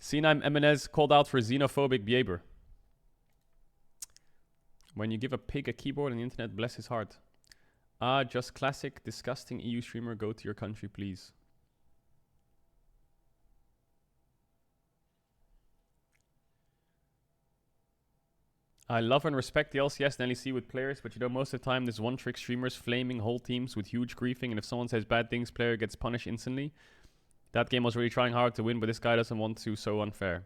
C9 Emenes called out for xenophobic behavior. When you give a pig a keyboard on the internet, bless his heart. Ah, just classic, disgusting EU streamer. Go to your country, please. I love and respect the LCS and LEC with players, but you know, most of the time there's one-trick streamers flaming whole teams with huge griefing, and if someone says bad things, player gets punished instantly. That game was really trying hard to win, but this guy doesn't want to, so unfair.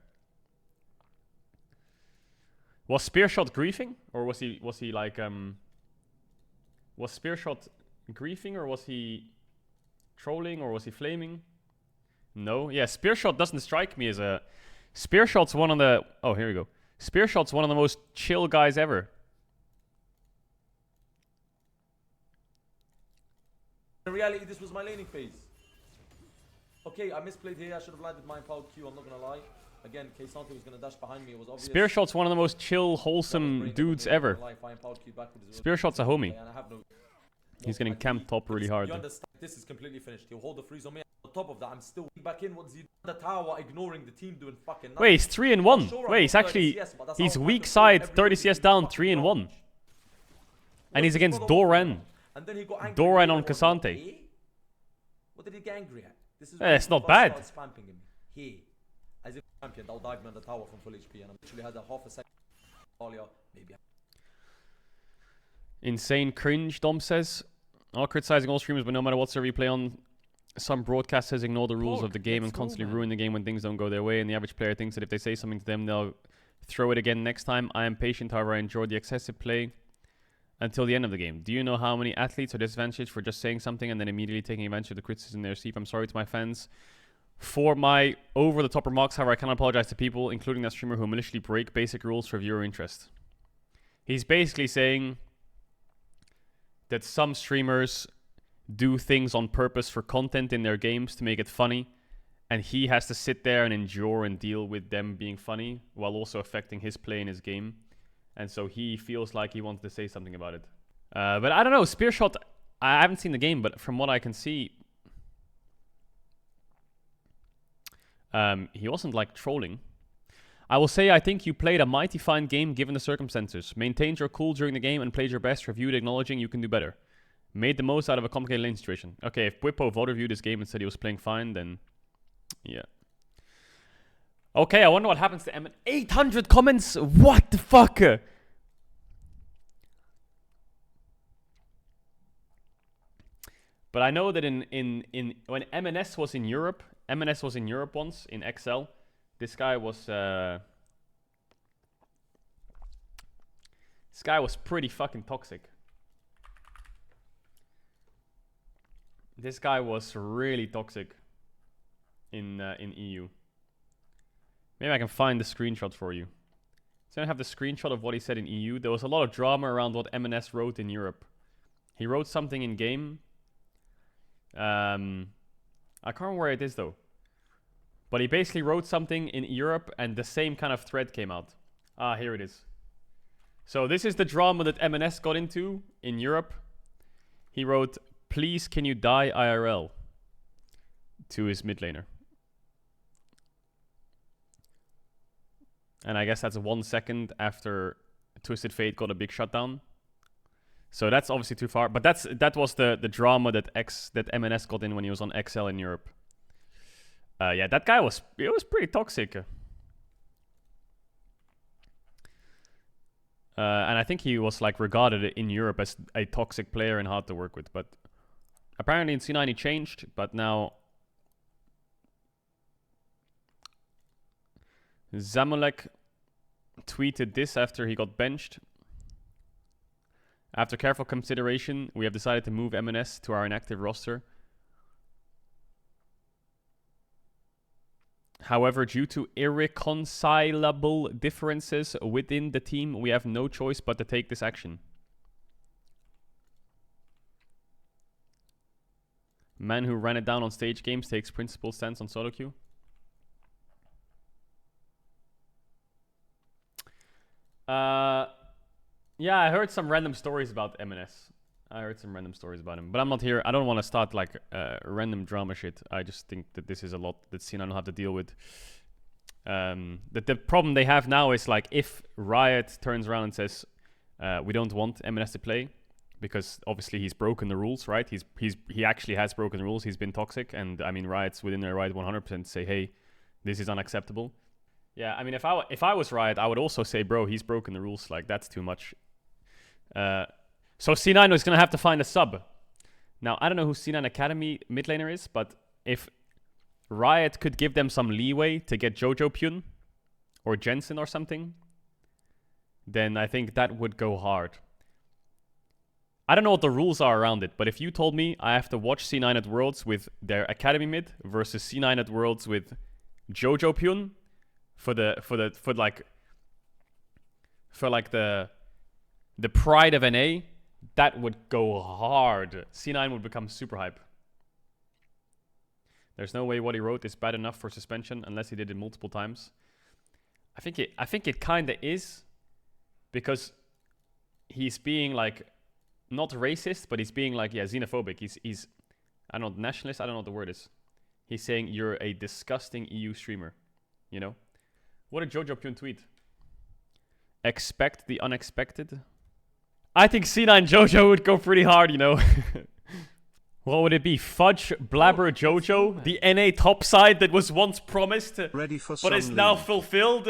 Was Spearshot griefing? Or was he like, was Spearshot griefing, or was he trolling, or was he flaming? No? Yeah, Spearshot doesn't strike me as a... Spearshot's one of the... Oh, here we go. Spearshot's one of the most chill guys ever. In reality, this was my laning phase. Okay, I misplayed here. I should have landed my empowered Q. I'm not gonna lie. Again, Caedrel was gonna dash behind me. It was obvious. Spearshot's one of the most chill, wholesome dudes ever. Spearshot's a homie. He's getting camped top really hard. You understand? This is completely finished. He'll hold the freeze on me. On top of that, I'm still back in. What's he doing? The tower, ignoring the team, doing fucking nothing. Wait, he's 3-1. Sure, wait, he's actually... He's weak side, 30 CS down, 3-1. And he's against Doran. And then he got angry. Doran on Cassante. What did he get angry at? This is it's not bad. Spamming him. He, as if champion, I'll dive me on the tower from full HP, and I literally had a half a second. Maybe. Insane cringe, Dom says. All criticizing all streamers, but no matter what server you play on, some broadcasters ignore the rules of the game and constantly ruin the game when things don't go their way, and the average player thinks that if they say something to them, they'll throw it again next time. I am patient, however, I enjoy the excessive play until the end of the game. Do you know how many athletes are disadvantaged for just saying something and then immediately taking advantage of the criticism they receive? I'm sorry to my fans for my over-the-top remarks, however, I cannot apologize to people, including that streamer, who maliciously break basic rules for viewer interest. He's basically saying that some streamers do things on purpose for content in their games to make it funny, and he has to sit there and endure and deal with them being funny while also affecting his play in his game. And so he feels like he wants to say something about it. But I don't know, Spearshot, I haven't seen the game, but from what I can see, he wasn't like trolling. I will say I think you played a mighty fine game given the circumstances. Maintained your cool during the game and played your best, reviewed acknowledging you can do better. Made the most out of a complicated lane situation. Okay, if Bwipo vote reviewed this game and said he was playing fine, then yeah. Okay, I wonder what happens to Emenes. 800 comments? What the fuck? But I know that in when Emenes was in Europe, Emenes was in Europe once in XL. This guy was pretty fucking toxic. This guy was really toxic in EU. Maybe I can find the screenshot for you. So I have the screenshot of what he said in EU. There was a lot of drama around what Emenes wrote in Europe. He wrote something in game. I can't remember where it is though. But he basically wrote something in Europe and the same kind of thread came out. Ah, here it is. So this is the drama that Emenes got into in Europe. He wrote, "Please can you die IRL?" to his mid laner. And I guess that's 1 second after Twisted Fate got a big shutdown. So that's obviously too far. But that was the drama that Emenes got in when he was on XL in Europe. Yeah, that guy was pretty toxic. And I think he was like regarded in Europe as a toxic player and hard to work with. But apparently in C9 he changed, but now Zamolek tweeted this after he got benched. After careful consideration, we have decided to move Emenes to our inactive roster. However, due to irreconcilable differences within the team, we have no choice but to take this action. Man who ran it down on stage games takes principled stance on solo queue. Yeah, I heard some random stories about Emenes. I heard some random stories about him. But I'm not here. I don't want to start like random drama shit. I just think that this is a lot that C9 will have to deal with. The problem they have now is like if Riot turns around and says we don't want Emenes to play because obviously he's broken the rules, right? He actually has broken the rules. He's been toxic, and I mean Riot's within their right 100% to say, hey, this is unacceptable. Yeah, I mean if I was Riot, I would also say, bro, he's broken the rules. Like that's too much. So C9 is gonna have to find a sub. Now I don't know who C9 Academy mid laner is, but if Riot could give them some leeway to get Jojo Pyun or Jensen or something, then I think that would go hard. I don't know what the rules are around it, but if you told me I have to watch C9 at Worlds with their Academy mid versus C9 at Worlds with Jojo Pyun for the pride of NA, that would go hard. C9 would become super hype. There's no way what he wrote is bad enough for suspension unless he did it multiple times. I think it kind of is, because he's being like not racist, but he's being like xenophobic. He's I don't know, nationalist. I don't know what the word is. He's saying you're a disgusting EU streamer. You know, what did Jojo Pyun tweet? Expect the unexpected. I think C9 Jojo would go pretty hard. You know. What would it be? Fudge Blabber Jojo? The NA top side that was once promised, ready for but is now fulfilled?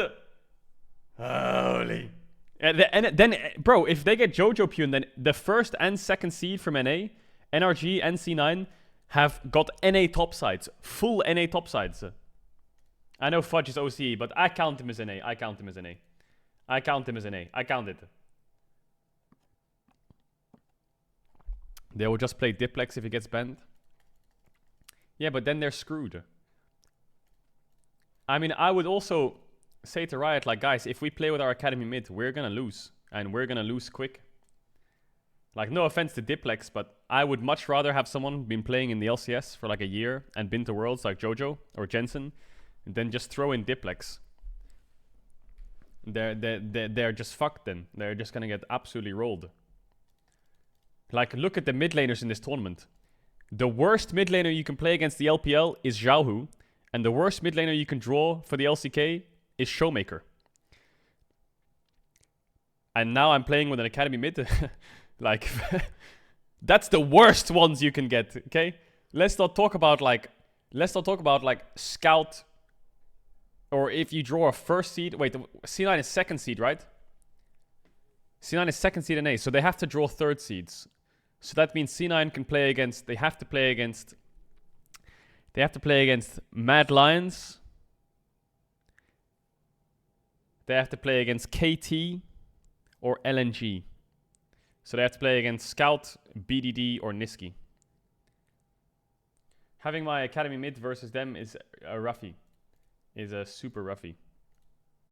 Holy. And then, bro, if they get Jojo Pyun, then the first and second seed from NA, NRG and C9, have got NA top sides. Full NA top sides. I know Fudge is OCE, but I count him as NA. I count him as NA. I count him as NA. I count it. They will just play Diplex if he gets banned. Yeah, but then they're screwed. I mean, I would also say to Riot, like, guys, if we play with our Academy mid, we're gonna lose. And we're gonna lose quick. Like, no offense to Diplex, but I would much rather have someone been playing in the LCS for like a year and been to Worlds like Jojo or Jensen than just throw in Diplex. They're just fucked then. They're just gonna get absolutely rolled. Like, look at the mid laners in this tournament. The worst mid laner you can play against the LPL is Xiaohu, and the worst mid laner you can draw for the LCK is Showmaker. And now I'm playing with an Academy mid. Like, that's the worst ones you can get, okay? Let's not talk about like Scout, or if you draw a first seed. Wait, C9 is second seed, right? C9 is second seed in A, so they have to draw third seeds. So that means C9 can play against, they have to play against Mad Lions. They have to play against KT or LNG. So they have to play against Scout, BDD, or Niski. Having my Academy mid versus them is a roughie. Is a super roughie.